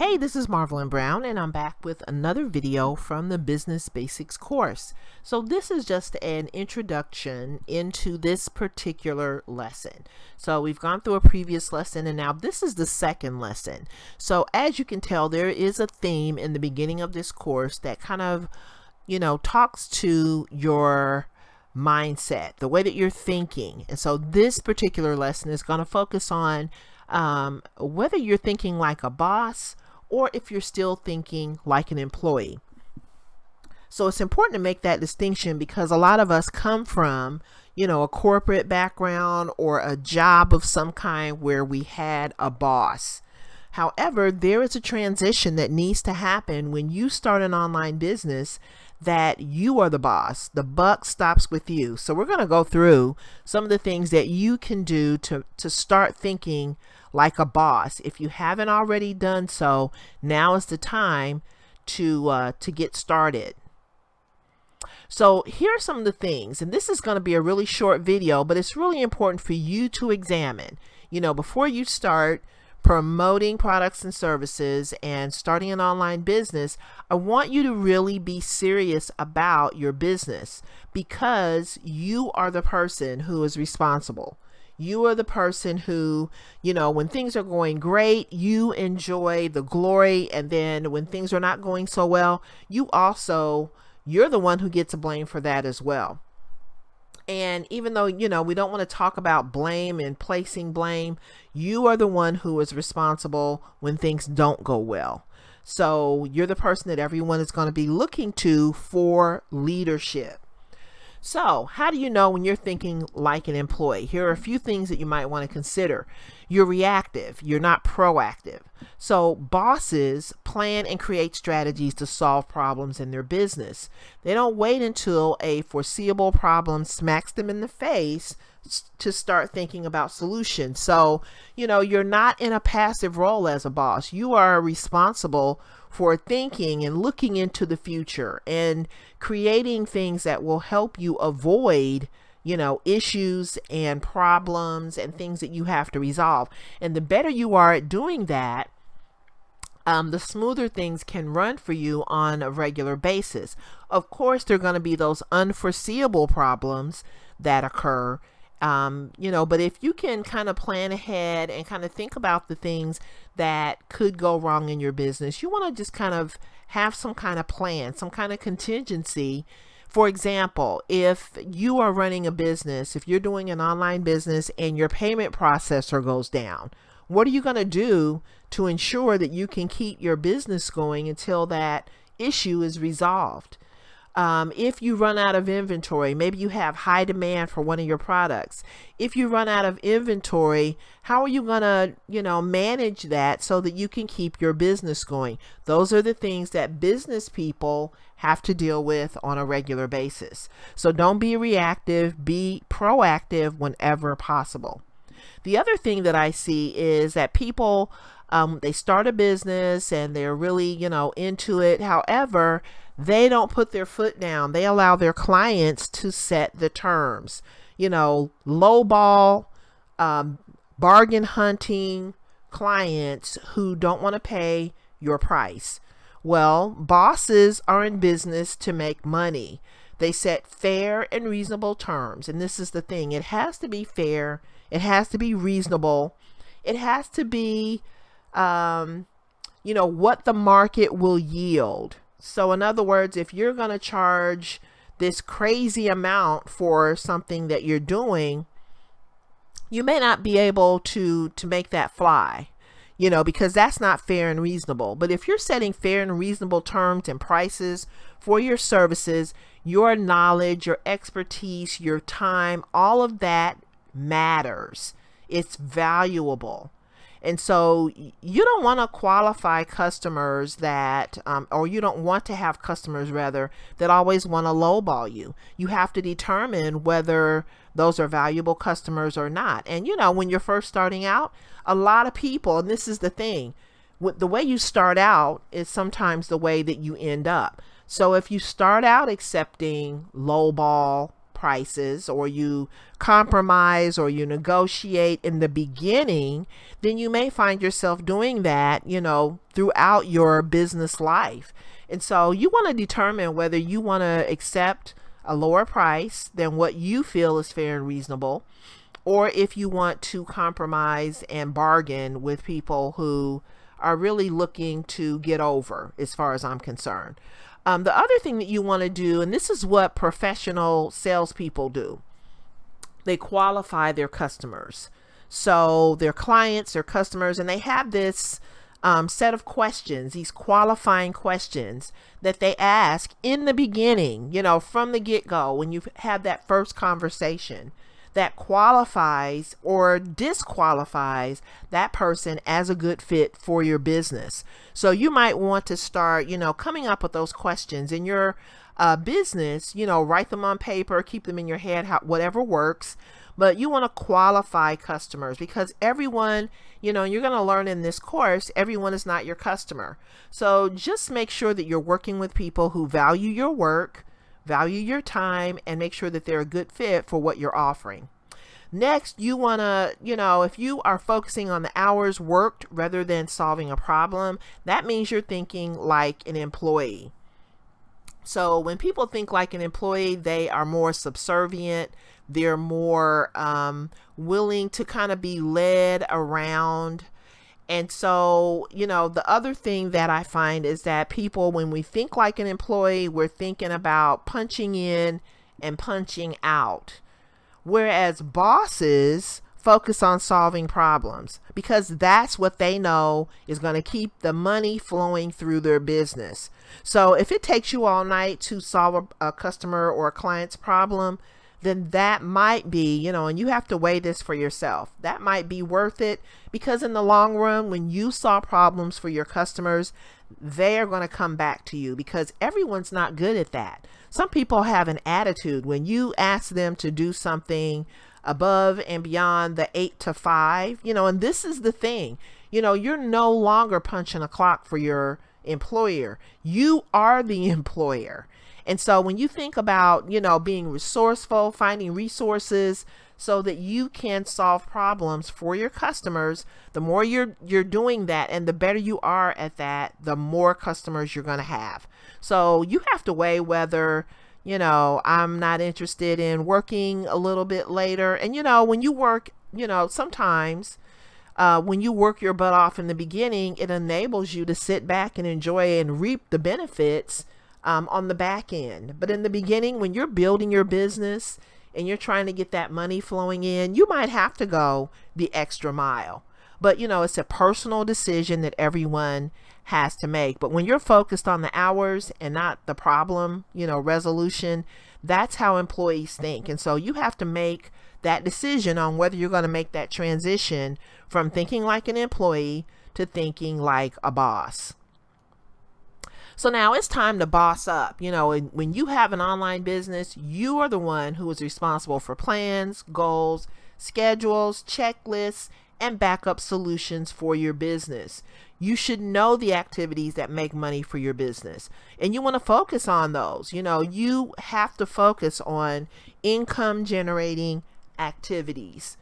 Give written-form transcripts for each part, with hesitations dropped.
Hey, this is Marvelyn Brown, and I'm back with another video from the Business Basics course. So this is just an introduction into this particular lesson. So we've gone through a previous lesson, and now this is the second lesson. So as you can tell, there is a theme in the beginning of this course that kind of, talks to your mindset, the way that you're thinking. And so this particular lesson is going to focus on whether you're thinking like a boss or if you're still thinking like an employee. So it's important to make that distinction because a lot of us come from, a corporate background or a job of some kind where we had a boss. However, there is a transition that needs to happen when you start an online business that you are the boss. The buck stops with you. So we're going to go through some of the things that you can do to start thinking like a boss. If you haven't already done so, now is the time to get started. So here are some of the things, and this is going to be a really short video, but it's really important for you to examine, before you start promoting products and services and starting an online business. I want you to really be serious about your business because you are the person who is responsible. You are the person who, when things are going great, you enjoy the glory. And then when things are not going so well, you're the one who gets blamed for that as well. And even though, we don't want to talk about blame and placing blame, you are the one who is responsible when things don't go well. So you're the person that everyone is going to be looking to for leadership. So how do you know when you're thinking like an employee? Here are a few things that you might want to consider. You're reactive. You're not proactive. So bosses plan and create strategies to solve problems in their business. They don't wait until a foreseeable problem smacks them in the face to start thinking about solutions. So, you're not in a passive role as a boss. You are responsible for thinking and looking into the future and creating things that will help you avoid, issues and problems and things that you have to resolve. And the better you are at doing that, the smoother things can run for you on a regular basis. Of course, there are going to be those unforeseeable problems that occur. But if you can kind of plan ahead and kind of think about the things that could go wrong in your business, you want to just kind of have some kind of plan, some kind of contingency. For example, if you are running a business, if you're doing an online business and your payment processor goes down, what are you going to do to ensure that you can keep your business going until that issue is resolved? If you run out of inventory, maybe you have high demand for one of your products. If you run out of inventory, how are you going to, manage that so that you can keep your business going? Those are the things that business people have to deal with on a regular basis. So don't be reactive, be proactive whenever possible. The other thing that I see is that people, they start a business and they're really, into it. However, they don't put their foot down. They allow their clients to set the terms, lowball, bargain hunting clients who don't want to pay your price. Well, bosses are in business to make money. They set fair and reasonable terms. And this is the thing. It has to be fair. It has to be reasonable. It has to be, what the market will yield. So in other words, if you're going to charge this crazy amount for something that you're doing, you may not be able to make that fly, because that's not fair and reasonable. But if you're setting fair and reasonable terms and prices for your services, your knowledge, your expertise, your time, all of that matters. It's valuable. And so you don't want to qualify customers that, or you don't want to have customers rather that always want to lowball you. You have to determine whether those are valuable customers or not. And when you're first starting out, a lot of people, and this is the thing, the way you start out is sometimes the way that you end up. So if you start out accepting lowball prices, or you compromise, or you negotiate in the beginning, then you may find yourself doing that, throughout your business life. And so you want to determine whether you want to accept a lower price than what you feel is fair and reasonable, or if you want to compromise and bargain with people who are really looking to get over, as far as I'm concerned. The other thing that you want to do, and this is what professional salespeople do, they qualify their customers. So their clients, their customers, and they have this set of questions, these qualifying questions that they ask in the beginning, from the get-go, when you have that first conversation, that qualifies or disqualifies that person as a good fit for your business. So you might want to start, coming up with those questions in your business, write them on paper, keep them in your head, whatever works. But you want to qualify customers, because everyone, you're going to learn in this course, everyone is not your customer. So just make sure that you're working with people who value your work, value your time, and make sure that they're a good fit for what you're offering. Next, you want to, if you are focusing on the hours worked rather than solving a problem, that means you're thinking like an employee. So when people think like an employee, they are more subservient. They're more willing to kind of be led around. And so, the other thing that I find is that people, when we think like an employee, we're thinking about punching in and punching out. Whereas bosses focus on solving problems, because that's what they know is going to keep the money flowing through their business. So if it takes you all night to solve a customer or a client's problem, then that might be, and you have to weigh this for yourself. That might be worth it, because in the long run, when you solve problems for your customers, they are going to come back to you, because everyone's not good at that. Some people have an attitude when you ask them to do something above and beyond the 8 to 5, and this is the thing, you're no longer punching a clock for your employer. You are the employer. And so when you think about, being resourceful, finding resources so that you can solve problems for your customers, the more you're doing that and the better you are at that, the more customers you're going to have. So you have to weigh whether, I'm not interested in working a little bit later. And, when you work, sometimes when you work your butt off in the beginning, it enables you to sit back and enjoy and reap the benefits on the back end. But in the beginning, when you're building your business and you're trying to get that money flowing in, you might have to go the extra mile. But, it's a personal decision that everyone has to make. But when you're focused on the hours and not the problem, resolution, that's how employees think. And so you have to make that decision on whether you're going to make that transition from thinking like an employee to thinking like a boss. So now it's time to boss up. When you have an online business, you are the one who is responsible for plans, goals, schedules, checklists, and backup solutions for your business. You should know the activities that make money for your business, and you want to focus on those. You have to focus on income generating activities.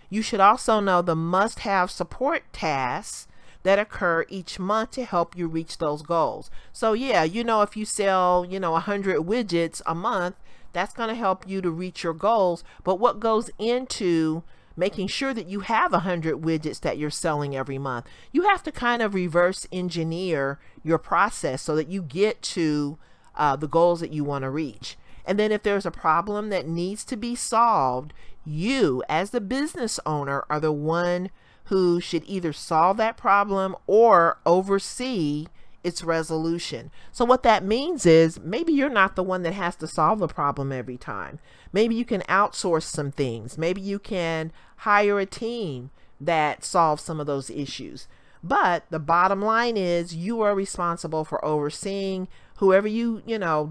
You should also know the must-have support tasks that occur each month to help you reach those goals. So yeah, if you sell, 100 widgets a month, that's going to help you to reach your goals. But what goes into making sure that you have 100 widgets that you're selling every month? You have to kind of reverse engineer your process so that you get to the goals that you want to reach. And then if there's a problem that needs to be solved, you as the business owner are the one who should either solve that problem or oversee its resolution. So what that means is maybe you're not the one that has to solve the problem every time. Maybe you can outsource some things. Maybe you can hire a team that solves some of those issues. But the bottom line is you are responsible for overseeing whoever you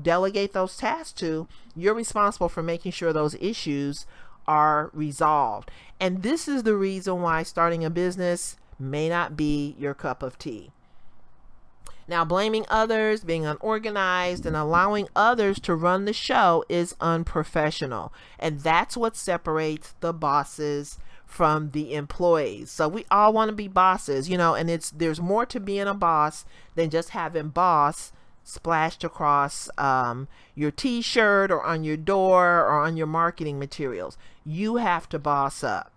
delegate those tasks to. You're responsible for making sure those issues are resolved. And this is the reason why starting a business may not be your cup of tea. Now, blaming others, being unorganized, and allowing others to run the show is unprofessional. And that's what separates the bosses from the employees. So we all want to be bosses, you know, and there's more to being a boss than just having boss splashed across your t-shirt or on your door or on your marketing materials. You have to boss up.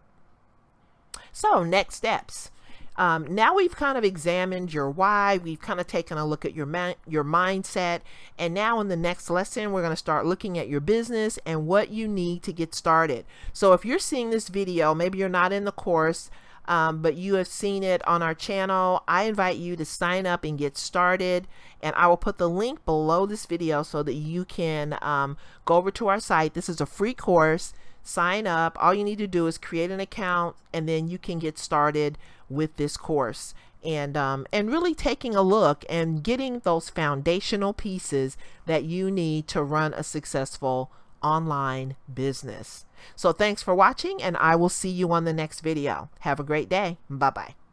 So next steps. Now we've kind of examined your why. We've kind of taken a look at your mindset. And now in the next lesson, we're going to start looking at your business and what you need to get started. So if you're seeing this video, maybe you're not in the course, but you have seen it on our channel, I invite you to sign up and get started. And I will put the link below this video so that you can go over to our site. This is a free course. Sign up. All you need to do is create an account, and then you can get started with this course and really taking a look and getting those foundational pieces that you need to run a successful online business. So thanks for watching, and I will see you on the next video. Have a great day. Bye-bye.